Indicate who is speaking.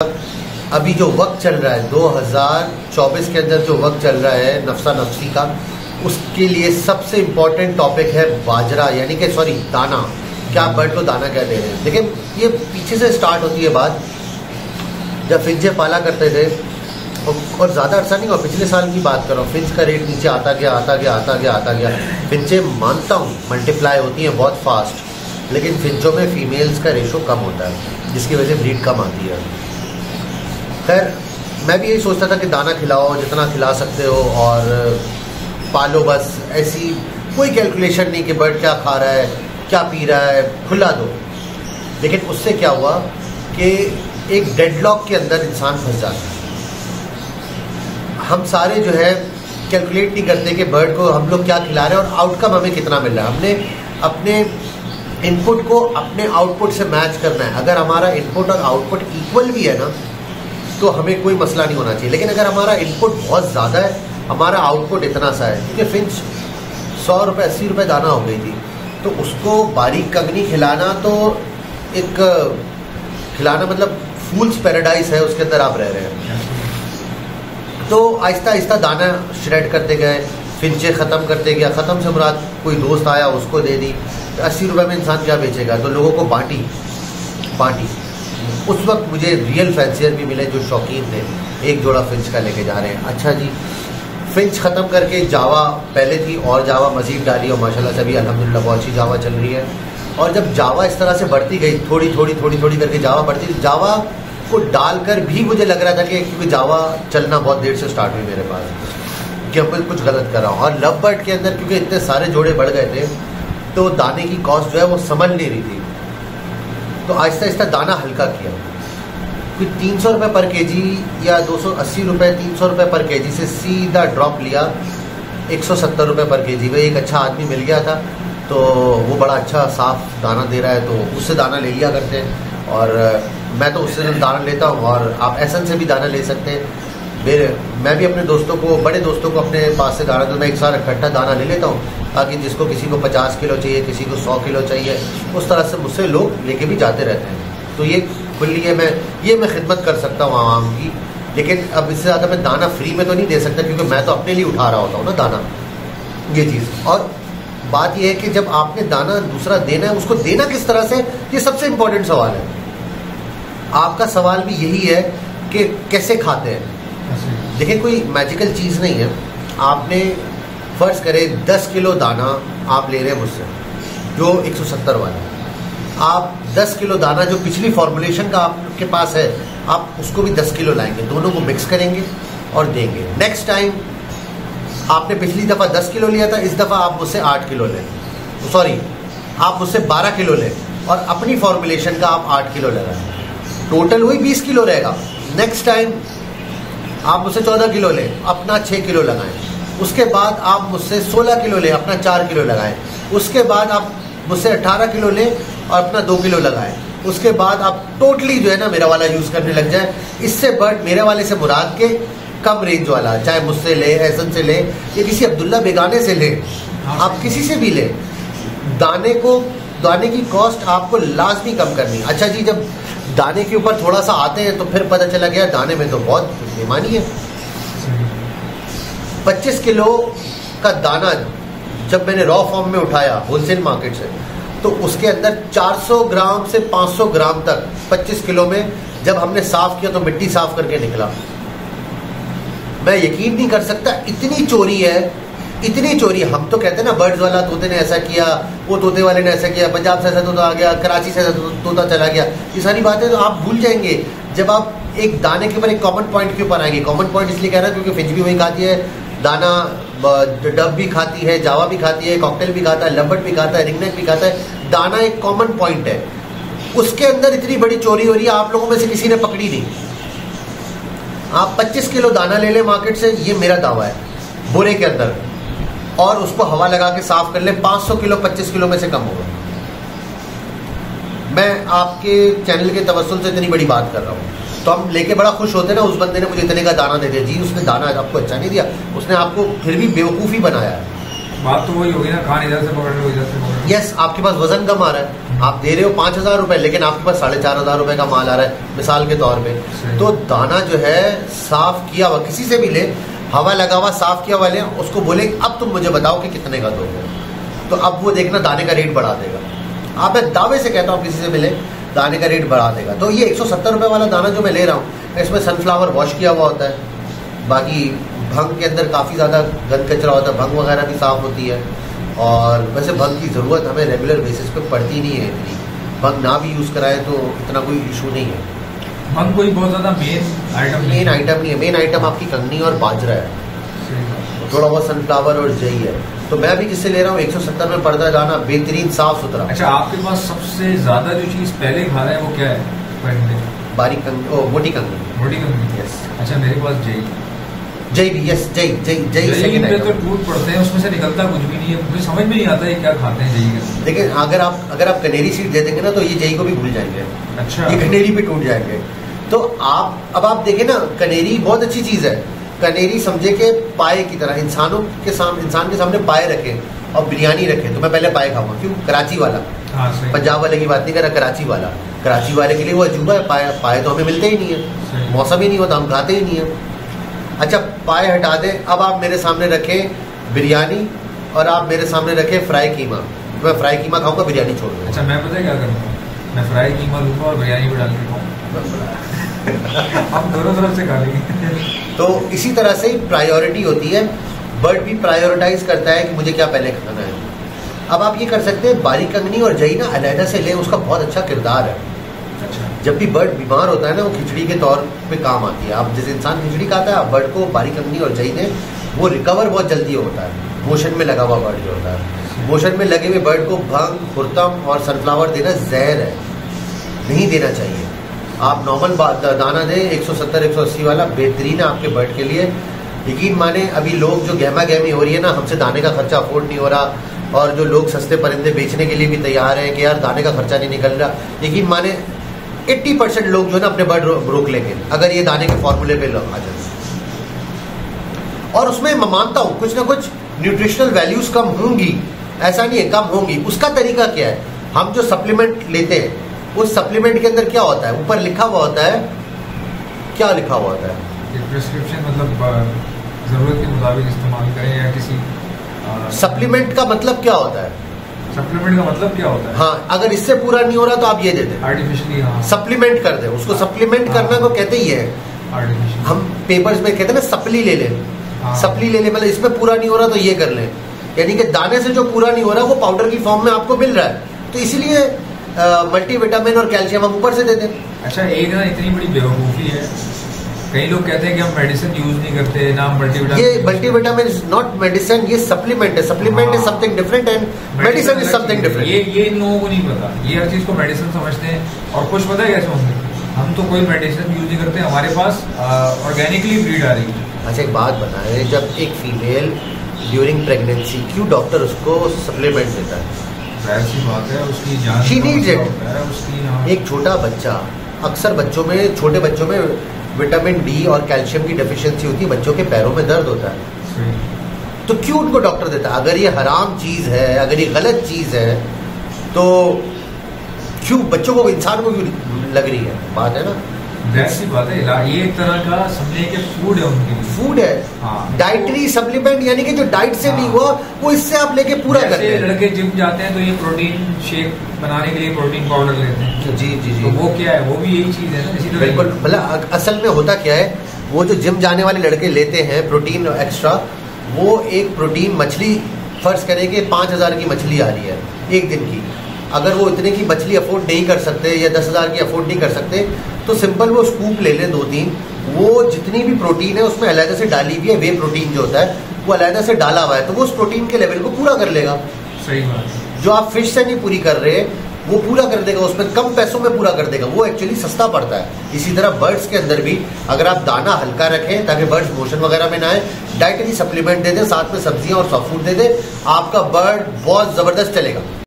Speaker 1: अभी जो वक्त चल रहा है 2024 के अंदर जो वक्त चल रहा है नफसा नफसी का, उसके लिए सबसे इम्पोर्टेंट टॉपिक है बाजरा, यानी कि दाना। क्या आप बर्ड को दाना क्या दे रहे हैं? देखिए, ये पीछे से स्टार्ट होती है बात। जब फिंचे पाला करते थे, और ज़्यादा अरसा नहीं हुआ, पिछले साल की बात कर रहा हूँ, फिंच का रेट नीचे आता गया। फिंचे मानता हूँ मल्टीप्लाई होती हैं बहुत फास्ट, लेकिन फिंचों में फीमेल्स का रेशो कम होता है, जिसकी वजह से ब्रीड कम आती है। खैर, मैं भी यही सोचता था कि दाना खिलाओ जितना खिला सकते हो और पालो, बस ऐसी कोई कैलकुलेशन नहीं कि बर्ड क्या खा रहा है, क्या पी रहा है, खुला दो। लेकिन उससे क्या हुआ कि एक डेडलॉक के अंदर इंसान फंस जाता है। हम सारे जो है कैलकुलेट नहीं करते कि बर्ड को हम लोग क्या खिला रहे हैं और आउटकम हमें कितना मिल रहा है। हमने अपने इनपुट को अपने आउटपुट से मैच करना है। अगर हमारा इनपुट और आउटपुट इक्वल भी है ना, तो हमें कोई मसला नहीं होना चाहिए। लेकिन अगर हमारा इनपुट बहुत ज़्यादा है, हमारा आउटपुट इतना सा है, क्योंकि फिंच 100 रुपये 80 रुपये दाना हो गई थी, तो उसको बारीक कंगनी खिलाना तो एक खिलाना मतलब फूल्स पैराडाइज है, उसके अंदर आप रह रहे हैं। तो आहिस्ता आहिस्ता दाना श्रेड करते गए, फिंचे ख़त्म करते गया। ख़त्म से मुराद कोई दोस्त आया उसको दे दी। 80 रुपये में इंसान क्या बेचेगा, तो लोगों को बांटी। उस वक्त मुझे रियल फैंसियर भी मिले जो शौकीन थे, एक जोड़ा फिंच का लेके जा रहे हैं। अच्छा जी, फिंच ख़त्म करके जावा पहले थी और जावा मज़ीद डाली, और माशाल्लाह से अभी अल्हम्दुलिल्लाह बहुत अच्छी जावा चल रही है। और जब जावा इस तरह से बढ़ती गई, थोड़ी थोड़ी करके जावा बढ़ती, जावा को डालकर भी मुझे लग रहा था कि क्योंकि जावा चलना बहुत देर से स्टार्ट हुई मेरे पास, कि मैं कुछ गलत कर रहा हूँ। और लव बर्ड के अंदर क्योंकि इतने सारे जोड़े बढ़ गए थे, तो दाने की कॉस्ट जो है वो संभल नहीं रही थी, तो आहिस्ता आहिस्ता दाना हल्का किया। कोई 300 रुपये पर केजी या 280 रुपये 300 रुपये पर केजी से सीधा ड्रॉप लिया 170 रुपये पर केजी में। एक अच्छा आदमी मिल गया था, तो वो बड़ा अच्छा साफ दाना दे रहा है, तो उससे दाना ले लिया करते हैं। और मैं तो उससे दाना लेता हूँ, और आप एसन से भी दाना ले सकते हैं। मैं भी अपने दोस्तों को, बड़े दोस्तों को अपने पास से दाना, तो मैं एक साथ इकट्ठा दाना ले लेता हूँ, ताकि जिसको किसी को 50 किलो चाहिए, किसी को 100 किलो चाहिए, उस तरह से मुझसे लोग लेके भी जाते रहते हैं। तो ये खुली है, मैं खिदमत कर सकता हूँ आवाम की। लेकिन अब इससे ज़्यादा मैं दाना फ्री में तो नहीं दे सकता, क्योंकि मैं तो अपने लिए उठा रहा होता हूँ ना दाना, ये चीज़। और बात यह है कि जब आपने दाना दूसरा देना है, उसको देना किस तरह से, ये सबसे इम्पोर्टेंट सवाल है। आपका सवाल भी यही है कि कैसे खाते हैं। देखिए, कोई मैजिकल चीज़ नहीं है। आपने फ़र्ज़ करें 10 किलो दाना आप ले रहे हैं मुझसे, जो 170 वाला, आप 10 किलो दाना जो पिछली फॉर्मुलेशन का आपके पास है, आप उसको भी 10 किलो लाएंगे, दोनों को मिक्स करेंगे और देंगे। नेक्स्ट टाइम आपने पिछली दफ़ा 10 किलो लिया था, इस दफ़ा आप मुझसे 8 किलो लें, सॉरी आप मुझसे 12 किलो लें, और अपनी फॉर्मुलेशन का आप 8 किलो लगाएं, टोटल हुई 20 किलो रहेगा। नेक्स्ट टाइम आप मुझसे 14 किलो लें, अपना 6 किलो लगाएं। उसके बाद आप मुझसे 16 किलो लें, अपना 4 किलो लगाएं। उसके बाद आप मुझसे 18 किलो लें और अपना 2 किलो लगाएं। उसके बाद आप टोटली जो है ना मेरा वाला यूज़ करने लग जाए। इससे बर्ड मेरे वाले से मुराद के कम रेंज वाला, चाहे मुझसे ले, एहसन से ले, या किसी अब्दुल्ला बेगाने से ले, आप किसी से भी ले, दाने की कॉस्ट आपको लाजमी कम करनी। अच्छा जी, जब दाने के ऊपर थोड़ा सा आते हैं तो फिर पता चला गया दाने में तो बहुत बेईमानी है। 25 किलो का दाना जब मैंने रॉ फॉर्म में उठाया होलसेल मार्केट से, तो उसके अंदर 400 ग्राम से 500 ग्राम तक 25 किलो में जब हमने साफ किया तो मिट्टी साफ करके निकला। मैं यकीन नहीं कर सकता, इतनी चोरी है, इतनी चोरी। हम तो कहते हैं ना, बर्ड्स वाला तोते ने ऐसा किया, वो तोते वाले ने ऐसा किया, पंजाब से ऐसा तोता आ गया, कराची से ऐसा तोता चला गया। ये सारी बातें तो आप भूल जाएंगे जब आप एक दाने के ऊपर एक कॉमन पॉइंट के ऊपर आएंगे। कॉमन पॉइंट इसलिए कह रहा है क्योंकि फिंच भी वही खाती है, दाना डब भी खाती है, जावा भी खाती है, कॉकटेल भी खाता है, लबर्ट भी खाता है, रिंगनेक भी खाता है। दाना एक कॉमन पॉइंट है, उसके अंदर इतनी बड़ी चोरी हो रही है, आप लोगों में से किसी ने पकड़ी नहीं। आप 25 किलो दाना ले लें मार्केट से, ये मेरा दावा है, बोरे के अंदर, और उसको हवा लगा के साफ कर ले, 500 किलो 25 किलो में से कम होगा। मैं आपके चैनल के तवज्जुल से इतनी बड़ी बात कर रहा हूँ, तो हम लेके बड़ा खुश होते हैं ना, उस बंदे ने मुझे इतने का दाना दे दिया। जी, उसने दाना आपको अच्छा नहीं दिया, उसने आपको फिर भी बेवकूफ़ी बनाया है।
Speaker 2: बात तो वही होगी ना, खान इधर से पकड़ लो इधर से पकड़ लो।
Speaker 1: यस, आपके पास वजन कम आ रहा है, आप दे रहे हो 5,000 रुपए, लेकिन आपके पास 4,500 रुपए का माल आ रहा है मिसाल के तौर पे। तो दाना जो है साफ किया हुआ, किसी से भी ले, हवा लगा हुआ साफ किया हुआ ले, उसको बोले अब तुम मुझे बताओ कि कितने का दोगे, तो अब वो देखना दाने का रेट बढ़ा देगा। आप मैं दावे से कहता हूँ किसी से मिले दाने का रेट बढ़ा देगा। तो ये 170 रुपए वाला दाना जो मैं ले रहा हूँ, इसमें सनफ्लावर वॉश किया हुआ होता है, बाकी भंग के अंदर काफ़ी ज़्यादा गंद कचरा होता है, भंग वगैरह भी साफ़ होती है। और वैसे भंग की ज़रूरत हमें रेगुलर बेसिस पे पड़ती नहीं है इतनी, भंग ना भी यूज़ कराए तो इतना कोई इशू नहीं है।
Speaker 2: भंग कोई बहुत ज़्यादा मेन आइटम नहीं है। मेन आइटम आपकी कंगनी और बाजरा है, थोड़ा बहुत सनफ्लावर और जई है। तो मैं भी जिससे ले रहा हूँ 170 में पड़ता है दाना, बेहतरीन साफ सुथरा। अच्छा, आपके पास सबसे ज़्यादा जो चीज़ पहले खा रहा है वो क्या है?
Speaker 1: बारीक कंगनी, मोटी कंगनी।
Speaker 2: मोटी कंगनी, यस। अच्छा, मेरे पास
Speaker 1: जई भी, यस, जई
Speaker 2: सेकंड पे तो टूट पड़ते हैं, उसमें से निकलता कुछ भी नहीं है, मुझे समझ में नहीं आता है क्या खाते हैं जई के।
Speaker 1: लेकिन अगर आप कनेरी सीड दे देंगे ना तो ये जई को भी भूल जाएंगे।
Speaker 2: अच्छा,
Speaker 1: ये कनेरी पे टूट जाएंगे। तो आप देखें ना, कनेरी बहुत अच्छी चीज है। कनेरी समझे के पाए की तरह, इंसान के सामने पाए रखे और बिरयानी रखे तो मैं पहले पाए खाऊंगा। क्यों? कराची वाला, पंजाब वाले की बात नहीं कर रहा, कराची वाले के लिए वो अजूबा है। पाए तो हमें मिलते ही नहीं है, मौसम ही नहीं होता, हम खाते ही नहीं है। अच्छा, पाए हटा दें, अब आप मेरे सामने रखें बिरयानी और आप मेरे सामने रखें फ्राई कीमा, मैं फ्राई कीमा खाऊंगा, बिरयानी छोड़ दूंगा।
Speaker 2: अच्छा, मैं पता क्या करूँगा, मैं फ्राई कीमा लूँगा और बिरयानी भी डाल के खाऊंगा। हम दोनों तरफ से खा लेंगे।
Speaker 1: तो इसी तरह से प्रायोरिटी होती है, बर्ड भी प्रायोरिटाइज करता है कि मुझे क्या पहले खाना है। अब आप ये कर सकते हैं, बारीक कंगनी और जई ना अलहदा से लें, उसका बहुत अच्छा किरदार है।
Speaker 2: अच्छा,
Speaker 1: जब भी बर्ड बीमार होता है ना, वो खिचड़ी के तौर पे काम आती है। आप जैसे इंसान खिचड़ी खाता है, आप बर्ड को बारीक कंगनी और जई दें, वो रिकवर बहुत जल्दी होता है। मोशन में लगा हुआ बर्ड जो होता है, मोशन में लगे हुए बर्ड को भंग, खुर्तम और सनफ्लावर देना जहर है, नहीं देना चाहिए। आप नॉर्मल दाना दें, 170-180 वाला बेहतरीन है आपके बर्ड के लिए। यकीन माने, अभी लोग जो गहमा गहमी हो रही है ना, हमसे दाने का खर्चा अफोर्ड नहीं हो रहा, और जो लोग सस्ते परिंदे बेचने के लिए भी तैयार हैं कि यार दाने का खर्चा नहीं निकल रहा, यकीन माने 80% लोग जो है ना अपने बर्ड रोक लेंगे अगर ये दाने के फॉर्मूले पे आ जाए। और उसमें मैं मानता हूँ कुछ ना कुछ न्यूट्रिशनल वैल्यूज कम होंगी, ऐसा नहीं है, कम होंगी। उसका तरीका क्या है? हम जो सप्लीमेंट लेते हैं, उस सप्लीमेंट के अंदर क्या होता है? ऊपर लिखा हुआ होता है, क्या लिखा हुआ होता है?
Speaker 2: प्रिस्क्रिप्शन, मतलब जरूरत के मुताबिक इस्तेमाल करें या किसी
Speaker 1: सप्लीमेंट का मतलब क्या होता है?
Speaker 2: सप्लीमेंट का मतलब क्या होता है?
Speaker 1: हाँ, अगर इससे पूरा नहीं हो रहा तो आप ये दे दें,
Speaker 2: आर्टिफिशियली। हाँ,
Speaker 1: सप्लीमेंट कर दें उसको। सप्लीमेंट करना को कहते ही है,
Speaker 2: आर्टिफिशियल।
Speaker 1: हम पेपर्स में कहते हैं ना सप्ली ले लें, सप्ली ले लें, मतलब इसमें पूरा नहीं हो रहा तो ये कर लें। यानी कि दाने से जो पूरा नहीं हो रहा वो पाउडर की फॉर्म में आपको मिल रहा है, तो इसलिए मल्टीविटामिन और कैल्शियम हम ऊपर से दे दें।
Speaker 2: अच्छा, एक ना इतनी बड़ी बेवकूफ़ी है, कई लोग कहते हैं कि हम मेडिसिन यूज नहीं करते ना, मल्टीविटामिन।
Speaker 1: ये मल्टीविटामिन इज नॉट मेडिसिन, ये सप्लीमेंट है। Supplement is something different and medicine is something different.
Speaker 2: ये इन लोगों को नहीं पता, ये हर चीज को मेडिसिन समझते हैं। और कुछ पता है कैसे होंगे, हम तो कोई मेडिसिन यूज नहीं करते, हमारे पास ऑर्गेनिकली ब्रीड आ रही है।
Speaker 1: अच्छा, एक बात बताएं, जब एक फीमेल ड्यूरिंग प्रेगनेंसी क्यों डॉक्टर उसको सप्लीमेंट देता है?
Speaker 2: ऐसी बात है, उसकी जान
Speaker 1: शी नीड्स इट।
Speaker 2: उसकी
Speaker 1: एक छोटा बच्चा, अक्सर बच्चों में, छोटे बच्चों में विटामिन डी और कैल्शियम की डेफिशिएंसी होती है, बच्चों के पैरों में दर्द होता है, तो क्यों उनको डॉक्टर देता है? अगर ये हराम चीज है, अगर ये गलत चीज है, तो क्यों बच्चों को, इंसान को क्यों लग रही है? बात है ना,
Speaker 2: वैसी बात है। ये एक तरह का समझे कि फूड है, उनके लिए
Speaker 1: फूड है।
Speaker 2: हाँ,
Speaker 1: डाइटरी सप्लीमेंट, यानी कि जो डाइट से नहीं हुआ वो इससे आप लेके पूरा करते हैं।
Speaker 2: लड़के जिम जाते हैं तो ये प्रोटीन शेक बनाने के लिए प्रोटीन पाउडर लेते हैं।
Speaker 1: जी जी जी,
Speaker 2: तो वो क्या है, वो भी यही चीज है ना, इसी तरह।
Speaker 1: बिल्कुल, मतलब असल में होता क्या है, वो जो जिम जाने वाले लड़के लेते हैं प्रोटीन एक्स्ट्रा, वो एक प्रोटीन मछली, फर्ज करें कि 5,000 की मछली आ रही है एक दिन की, अगर वो इतने की मछली अफोर्ड नहीं कर सकते या 10,000 की अफोर्ड नहीं कर सकते, तो सिंपल वो स्कूप ले लें 2-3, वो जितनी भी प्रोटीन है उसमें अलग से डाली हुई है, वे प्रोटीन जो होता है वो अलग से डाला हुआ है, तो वो उस प्रोटीन के लेवल को पूरा कर लेगा।
Speaker 2: सही बात है।
Speaker 1: जो आप फिश से नहीं पूरी कर रहे, वो पूरा कर देगा, उसमें कम पैसों में पूरा कर देगा, वो एक्चुअली सस्ता पड़ता है। इसी तरह बर्ड्स के अंदर भी अगर आप दाना हल्का रखें ताकि बर्ड्स मोशन वगैरह में ना आए, डाइटरी सप्लीमेंट दे दें, साथ में सब्जियां और सॉफ्ट फूड दे दें, आपका बर्ड बहुत जबरदस्त चलेगा।